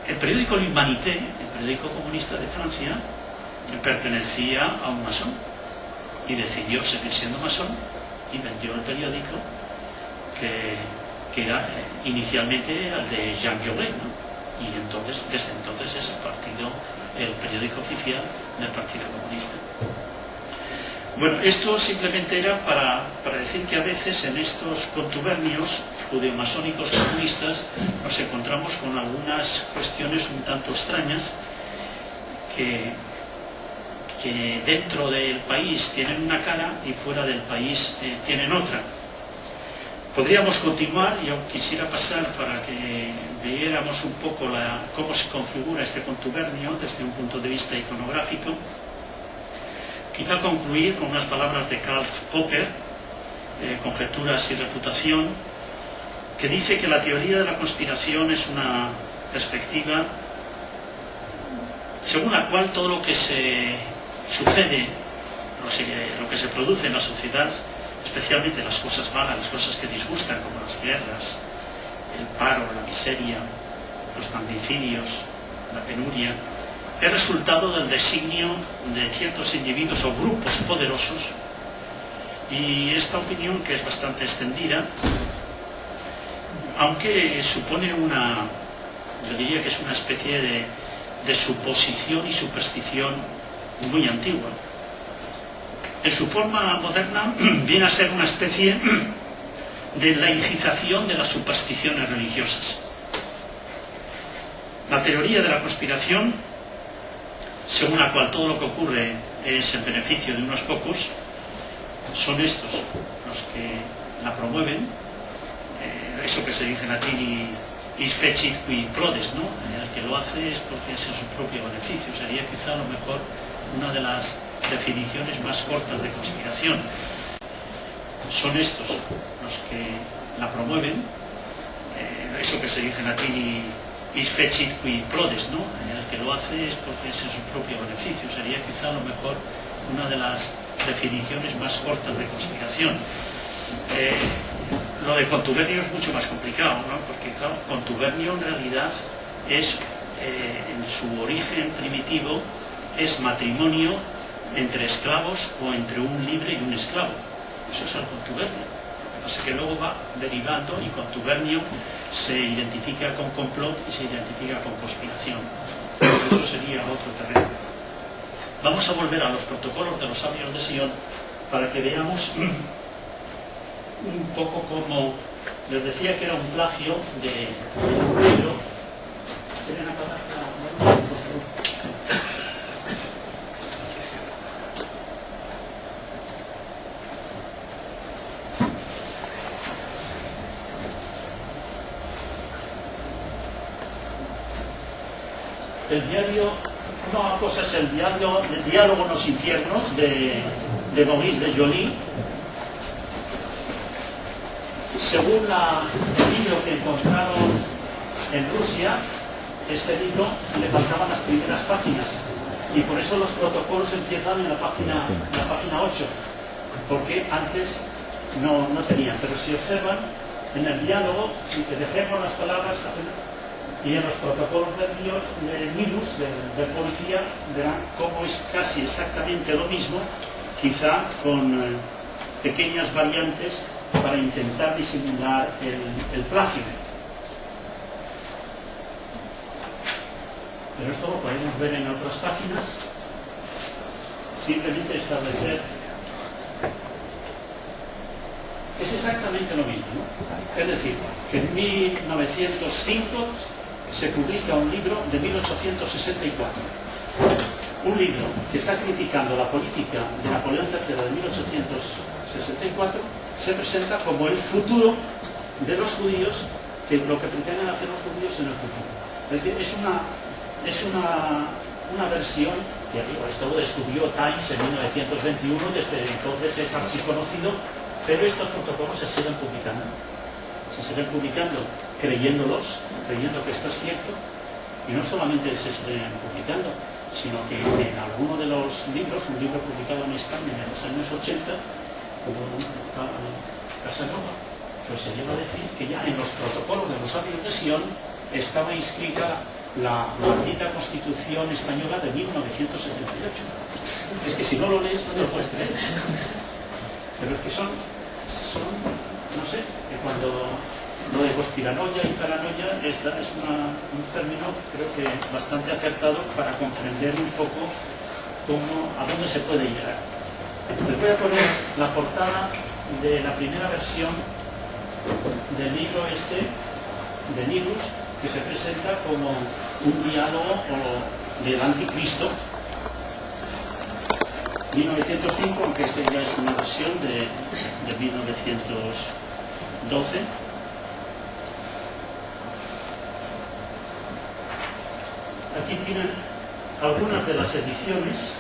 El periódico L'Humanité, el periódico comunista de Francia, pertenecía a un masón y decidió seguir siendo masón y vendió el periódico que era inicialmente el de Jean Jaurès, ¿no? Y entonces, desde entonces es el periódico oficial del Partido Comunista. Bueno, esto simplemente era para decir que a veces en estos contubernios judeomasónicos comunistas nos encontramos con algunas cuestiones un tanto extrañas que dentro del país tienen una cara y fuera del país tienen otra. Podríamos continuar, yo quisiera pasar para que viéramos un poco cómo se configura este contubernio desde un punto de vista iconográfico. Quizá concluir con unas palabras de Karl Popper, Conjeturas y refutación, que dice que la teoría de la conspiración es una perspectiva según la cual todo lo que se sucede, lo que se produce en la sociedad, especialmente las cosas malas, las cosas que disgustan, como las guerras, el paro, la miseria, los magnicidios, la penuria, es resultado del designio de ciertos individuos o grupos poderosos. Y esta opinión, que es bastante extendida, aunque supone yo diría que es una especie de suposición y superstición muy antigua. En su forma moderna viene a ser una especie de laicización de las supersticiones religiosas. La teoría de la conspiración, según la cual todo lo que ocurre es en beneficio de unos pocos, son estos los que la promueven, eso que se dice en latín, is fecit qui prodest, ¿no? El que lo hace es porque es en su propio beneficio. Sería quizá a lo mejor una de las definiciones más cortas de conspiración. Son estos los que la promueven, eso que se dice en latín, is fecit qui prodest, ¿no? El que lo hace es porque es en su propio beneficio. Sería quizá a lo mejor una de las definiciones más cortas de conspiración. Lo de contubernio es mucho más complicado, ¿no? Porque claro, contubernio en realidad es, en su origen primitivo, es matrimonio entre esclavos o entre un libre y un esclavo. Eso es el contubernio. Lo que pasa es que luego va derivando y contubernio se identifica con complot y se identifica con conspiración. Eso sería otro terreno. Vamos a volver a los protocolos de los sabios de Sion para que veamos un poco como les decía que era un plagio de un libro. ¿Quieren acabar? El diario, una cosa es el diálogo en los infiernos de Maurice de Joly. Según el libro que encontraron en Rusia, este libro le faltaban las primeras páginas y por eso los protocolos empiezan en la página 8, porque antes no tenían. Pero si observan, en el diálogo, si te dejemos las palabras y en los protocolos del Nilus, del policía, verán cómo es casi exactamente lo mismo, quizá con pequeñas variantes para intentar disimular el plagio. Pero esto lo podemos ver en otras páginas. Simplemente establecer. Es exactamente lo mismo, ¿no? Es decir, que en 1905 se publica un libro de 1864. Un libro que está criticando la política de Napoleón III de 1864 se presenta como el futuro de los judíos, que lo que pretenden hacer los judíos en el futuro. Es decir, es una versión que esto lo descubrió Times en 1921, desde entonces es así conocido, pero estos protocolos se siguen publicando. Se siguen publicando creyendo que esto es cierto, y no solamente se siguen publicando, sino que en alguno de los libros, un libro publicado en España en los años 80, Casanova, pues se llega a decir que ya en los protocolos de los sabios de Sion estaba inscrita la maldita Constitución española de 1978. Es que si no lo lees no te lo puedes creer. Pero es que son no sé, que cuando lo de conspiranoia y paranoia es un término creo que bastante acertado para comprender un poco a dónde se puede llegar. Les voy a poner la portada de la primera versión del libro de Nilus, que se presenta como un diálogo del anticristo, 1905, aunque esta ya es una versión de 1912. Aquí tienen algunas de las ediciones